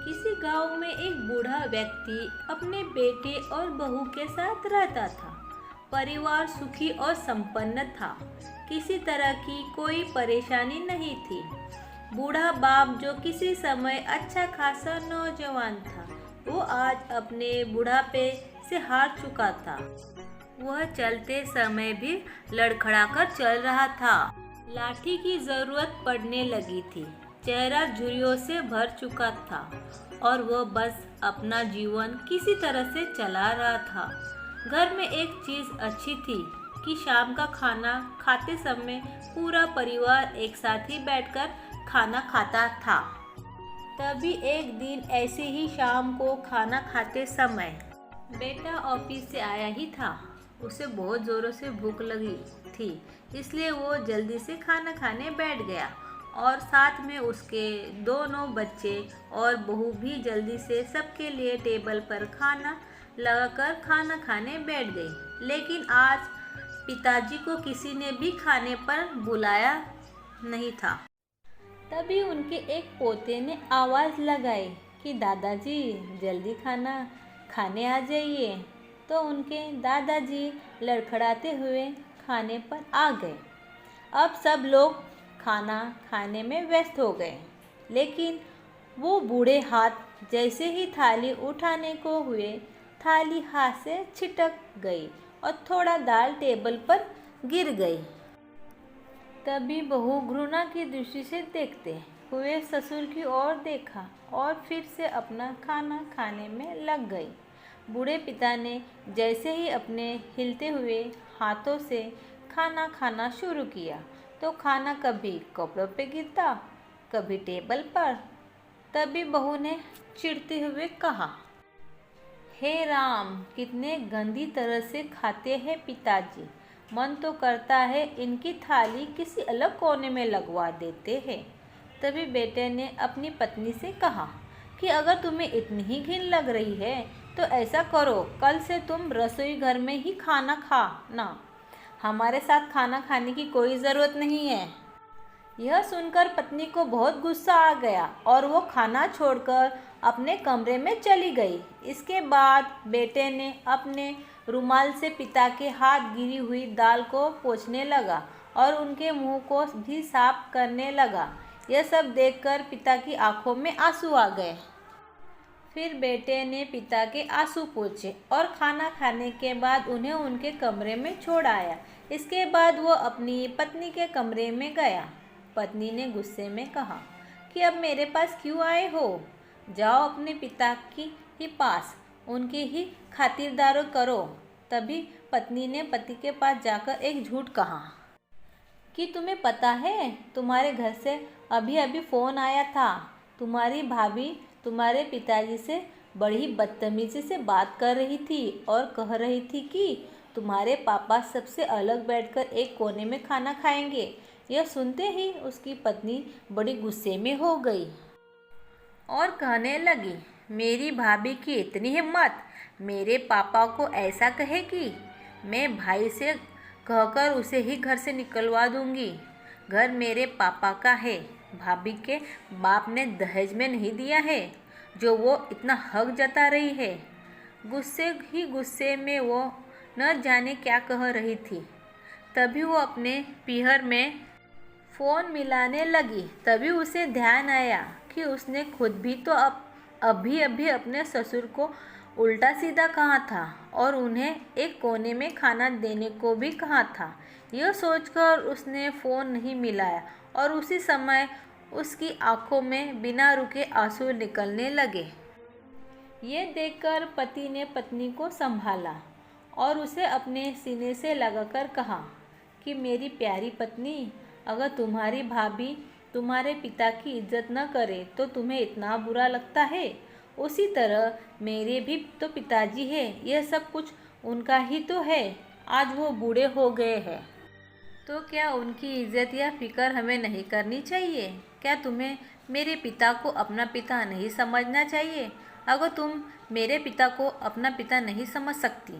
किसी गांव में एक बूढ़ा व्यक्ति अपने बेटे और बहू के साथ रहता था। परिवार सुखी और संपन्न था। किसी तरह की कोई परेशानी नहीं थी। बूढ़ा बाप जो किसी समय अच्छा खासा नौजवान था, वो आज अपने बुढ़ापे से हार चुका था। वह चलते समय भी लड़खड़ाकर चल रहा था। लाठी की जरूरत पड़ने लगी थी। चेहरा झुर्रियों से भर चुका था और वह बस अपना जीवन किसी तरह से चला रहा था। घर में एक चीज अच्छी थी कि शाम का खाना खाते समय पूरा परिवार एक साथ ही बैठकर खाना खाता था। तभी एक दिन ऐसे ही शाम को खाना खाते समय बेटा ऑफिस से आया ही था। उसे बहुत ज़ोरों से भूख लगी थी, इसलिए वो जल्दी से खाना खाने बैठ गया और साथ में उसके दोनों बच्चे और बहू भी जल्दी से सबके लिए टेबल पर खाना लगाकर खाना खाने बैठ गई। लेकिन आज पिताजी को किसी ने भी खाने पर बुलाया नहीं था। तभी उनके एक पोते ने आवाज़ लगाई कि दादाजी जल्दी खाना खाने आ जाइए। तो उनके दादाजी लड़खड़ाते हुए खाने पर आ गए। अब सब लोग खाना खाने में व्यस्त हो गए, लेकिन वो बूढ़े हाथ जैसे ही थाली उठाने को हुए, थाली हाथ से छिटक गई और थोड़ा दाल टेबल पर गिर गई। तभी बहू घृणा की दृष्टि से देखते हुए ससुर की ओर देखा और फिर से अपना खाना खाने में लग गई। बूढ़े पिता ने जैसे ही अपने हिलते हुए हाथों से खाना खाना शुरू किया, तो खाना कभी कपड़ों पे गिरता, कभी टेबल पर। तभी बहू ने चिढ़ते हुए कहा, हे राम, कितने गंदी तरह से खाते हैं पिताजी। मन तो करता है इनकी थाली किसी अलग कोने में लगवा देते हैं। तभी बेटे ने अपनी पत्नी से कहा कि अगर तुम्हें इतनी ही घिन लग रही है तो ऐसा करो, कल से तुम रसोई घर में ही खाना खाना, हमारे साथ खाना खाने की कोई ज़रूरत नहीं है। यह सुनकर पत्नी को बहुत गुस्सा आ गया और वो खाना छोड़कर अपने कमरे में चली गई। इसके बाद बेटे ने अपने रुमाल से पिता के हाथ गिरी हुई दाल को पोंछने लगा और उनके मुंह को भी साफ करने लगा। यह सब देखकर पिता की आंखों में आंसू आ गए। फिर बेटे ने पिता के आंसू पोंछे और खाना खाने के बाद उन्हें उनके कमरे में छोड़ आया। इसके बाद वो अपनी पत्नी के कमरे में गया। पत्नी ने गुस्से में कहा कि अब मेरे पास क्यों आए हो? जाओ अपने पिता की ही पास, उनकी ही खातिरदारी करो। तभी पत्नी ने पति के पास जाकर एक झूठ कहा कि तुम्हें पता है, तुम्हारे घर से अभी अभी फ़ोन आया था। तुम्हारी भाभी तुम्हारे पिताजी से बड़ी बदतमीजी से बात कर रही थी और कह रही थी कि तुम्हारे पापा सबसे अलग बैठकर एक कोने में खाना खाएंगे। यह सुनते ही उसकी पत्नी बड़ी गुस्से में हो गई और कहने लगी, मेरी भाभी की इतनी हिम्मत, मेरे पापा को ऐसा कहेगी? मैं भाई से कहकर उसे ही घर से निकलवा दूंगी। घर मेरे पापा का है, भाभी के बाप ने दहेज में नहीं दिया है जो वो इतना हक जता रही है। गुस्से ही गुस्से में वो न जाने क्या कह रही थी। तभी वो अपने पीहर में फ़ोन मिलाने लगी। तभी उसे ध्यान आया कि उसने खुद भी तो अभी अभी अपने ससुर को उल्टा सीधा कहा था और उन्हें एक कोने में खाना देने को भी कहा था। यह सोचकर उसने फ़ोन नहीं मिलाया और उसी समय उसकी आंखों में बिना रुके आंसू निकलने लगे। ये देखकर पति ने पत्नी को संभाला और उसे अपने सीने से लगाकर कहा कि मेरी प्यारी पत्नी, अगर तुम्हारी भाभी तुम्हारे पिता की इज्जत न करे तो तुम्हें इतना बुरा लगता है? उसी तरह मेरे भी तो पिताजी हैं, यह सब कुछ उनका ही तो है। आज वो बूढ़े हो गए हैं, तो क्या उनकी इज्जत या फिक्र हमें नहीं करनी चाहिए? क्या तुम्हें मेरे पिता को अपना पिता नहीं समझना चाहिए? अगर तुम मेरे पिता को अपना पिता नहीं समझ सकती,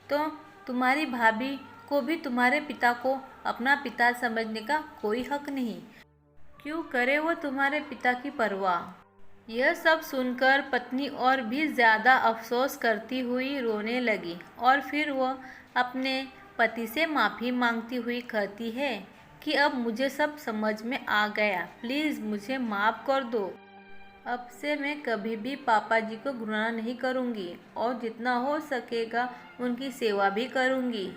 तो तुम्हारी भाभी को भी तुम्हारे पिता को अपना पिता समझने का कोई हक नहीं। क्यों करे वो तुम्हारे पिता की परवाह? यह सब सुनकर पत्नी और भी ज़्यादा अफसोस करती हुई रोने लगी और फिर वह अपने पति से माफ़ी मांगती हुई कहती है कि अब मुझे सब समझ में आ गया, प्लीज़ मुझे माफ़ कर दो। अब से मैं कभी भी पापा जी को घृणा नहीं करूँगी और जितना हो सकेगा उनकी सेवा भी करूँगी।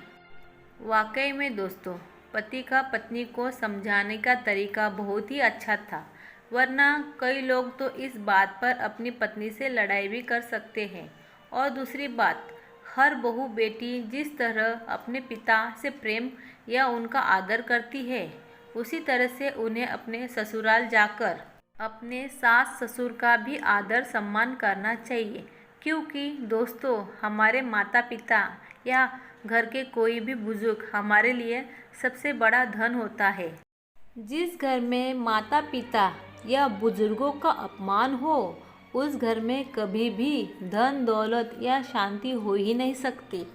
वाकई में दोस्तों, पति का पत्नी को समझाने का तरीका बहुत ही अच्छा था, वरना कई लोग तो इस बात पर अपनी पत्नी से लड़ाई भी कर सकते हैं। और दूसरी बात, हर बहू बेटी जिस तरह अपने पिता से प्रेम या उनका आदर करती है, उसी तरह से उन्हें अपने ससुराल जाकर अपने सास ससुर का भी आदर सम्मान करना चाहिए। क्योंकि दोस्तों, हमारे माता पिता या घर के कोई भी बुजुर्ग हमारे लिए सबसे बड़ा धन होता है। जिस घर में माता पिता या बुजुर्गों का अपमान हो, उस घर में कभी भी धन दौलत या शांति हो ही नहीं सकती।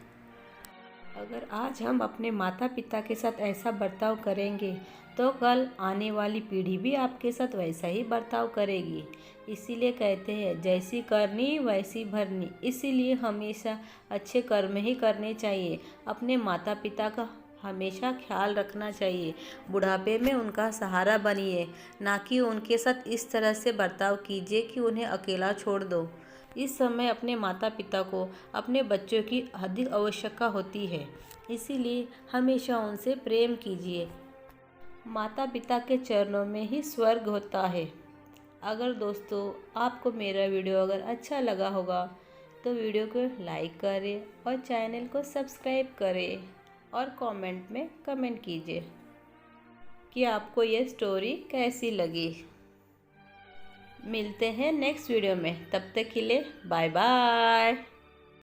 अगर आज हम अपने माता पिता के साथ ऐसा बर्ताव करेंगे तो कल आने वाली पीढ़ी भी आपके साथ वैसा ही बर्ताव करेगी। इसीलिए कहते हैं, जैसी करनी वैसी भरनी। इसीलिए हमेशा अच्छे कर्म ही करने चाहिए। अपने माता पिता का हमेशा ख्याल रखना चाहिए। बुढ़ापे में उनका सहारा बनिए, ना कि उनके साथ इस तरह से बर्ताव कीजिए कि उन्हें अकेला छोड़ दो। इस समय अपने माता पिता को अपने बच्चों की अधिक आवश्यकता होती है, इसीलिए हमेशा उनसे प्रेम कीजिए। माता पिता के चरणों में ही स्वर्ग होता है। अगर दोस्तों आपको मेरा वीडियो अगर अच्छा लगा होगा तो वीडियो को लाइक करें और चैनल को सब्सक्राइब करें और कमेंट में कमेंट कीजिए कि आपको ये स्टोरी कैसी लगी। मिलते हैं नेक्स्ट वीडियो में, तब तक के लिए बाय बाय।